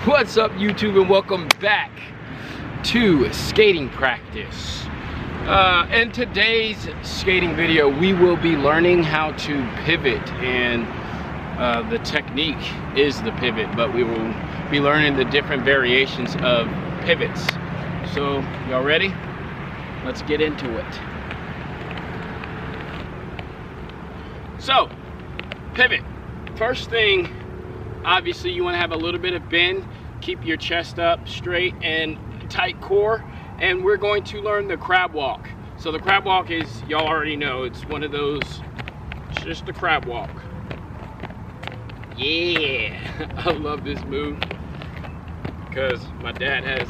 What's up, YouTube, and welcome back to skating practice. In today's skating video, we will be learning how to pivot, and the technique is the pivot, but we will be learning the different variations of pivots. So, y'all ready? Let's get into it. So, pivot. First thing, obviously you want to have a little bit of bend. Keep your chest up straight and tight core. And we're going to learn the crab walk. So the crab walk is, y'all already know, it's one of those, it's just a crab walk. Yeah, I love this move because my dad has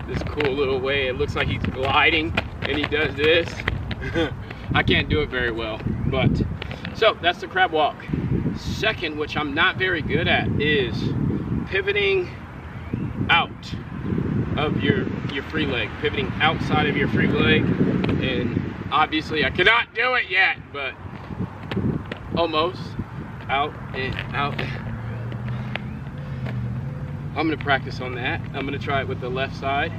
this cool little way. It looks like he's gliding and he does this. I can't do it very well, but so that's the crab walk. Second, which I'm not very good at, is pivoting out of your free leg, pivoting outside of your free leg. And obviously I cannot do it yet, but almost. Out and out. I'm gonna practice on that. I'm gonna try it with the left side.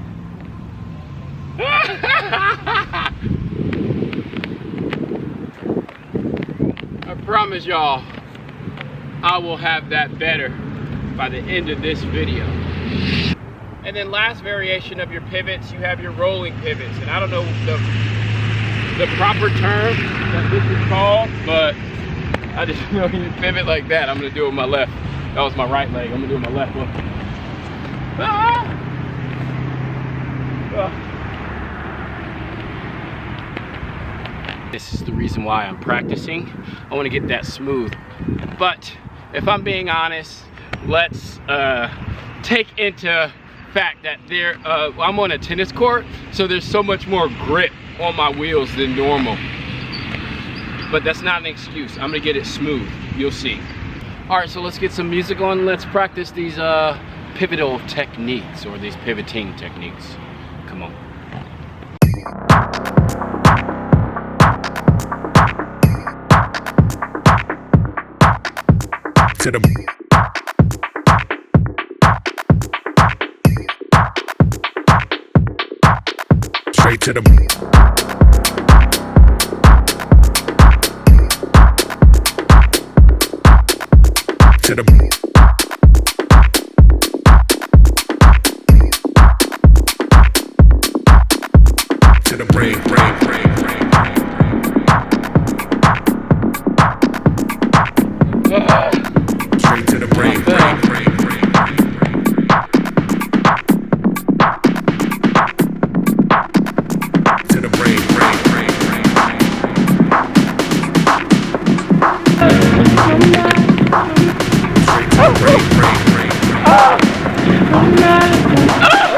I promise y'all, I will have that better by the end of this video. And then last variation of your pivots, you have your rolling pivots. And I don't know the proper term that this is called, but I just know you pivot like that. I'm gonna do it with my left. That was my right leg. I'm gonna do it with my left one. This is the reason why I'm practicing. I want to get that smooth. But if I'm being honest, let's take into fact that I'm on a tennis court, so there's so much more grip on my wheels than normal. But that's not an excuse. I'm gonna get it smooth. You'll see. All right, so let's get some music on. Let's practice these pivotal techniques, or these pivoting techniques. Come on. To the straight to the to the to the break. Straight to the break. To the break.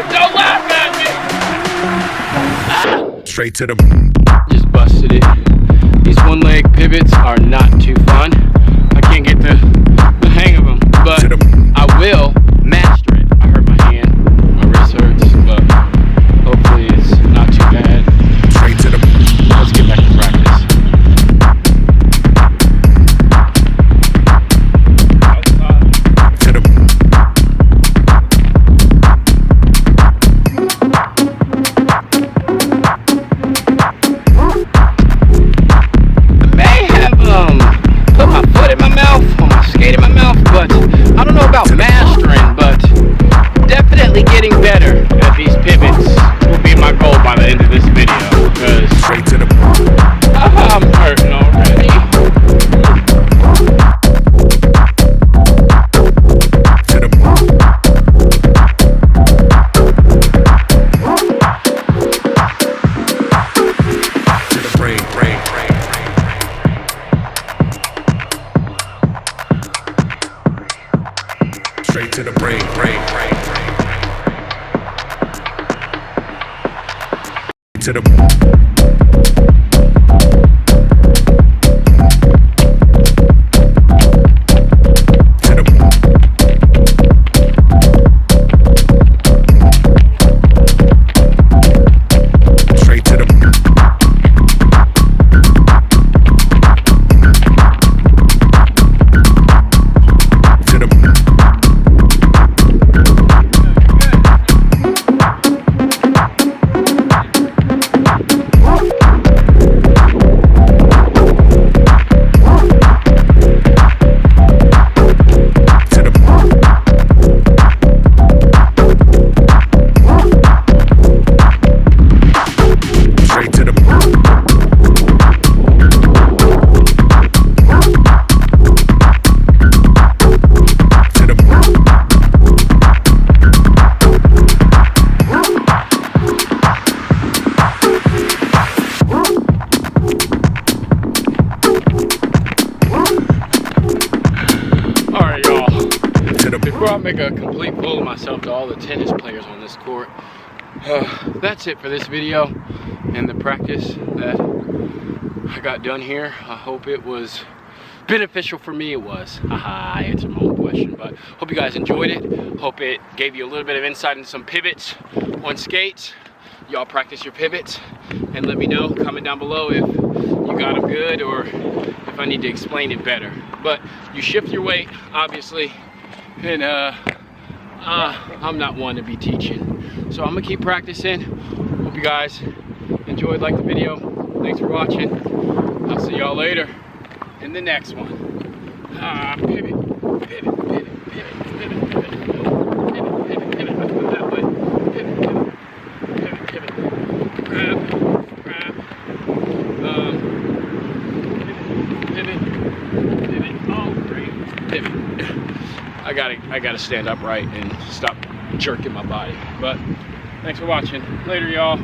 Don't laugh at me! Straight to the Just busted it. These one leg pivots are not too fun. I can't get the hang of them, but I will master it. I hurt my hand, my wrist hurts, but hopefully it's not too bad. straight to the Let's get back to practice. to the I may have put my foot in my mouth, or my skate in my mouth, but I don't know about mastering, but definitely getting better at these pivots will be my goal by the end of this video, because straight to the I'm hurting already. to the to the break. Straight to the break. To the straight to the to the before I make a complete fool of myself to all the tennis players on this court, that's it for this video and the practice that I got done here. I hope it was beneficial for me. It was. Haha, I answered my own question, but hope you guys enjoyed it. Hope it gave you a little bit of insight into some pivots on skates. Y'all practice your pivots and let me know, comment down below if you got them good or if I need to explain it better. But you shift your weight, obviously, and I'm not one to be teaching. So I'm gonna keep practicing. Hope you guys enjoyed, like the video. Thanks for watching. I'll see y'all later in the next one. Pivot, pivot, pivot, pivot, pivot, pivot, pivot, pivot, pivot. Let's go that way. Pivot, pivot, pivot, pivot. Grab, grab. Pivot, pivot, pivot. Oh, great. Pivot. I gotta stand upright and stop jerking my body. But thanks for watching. Later, y'all.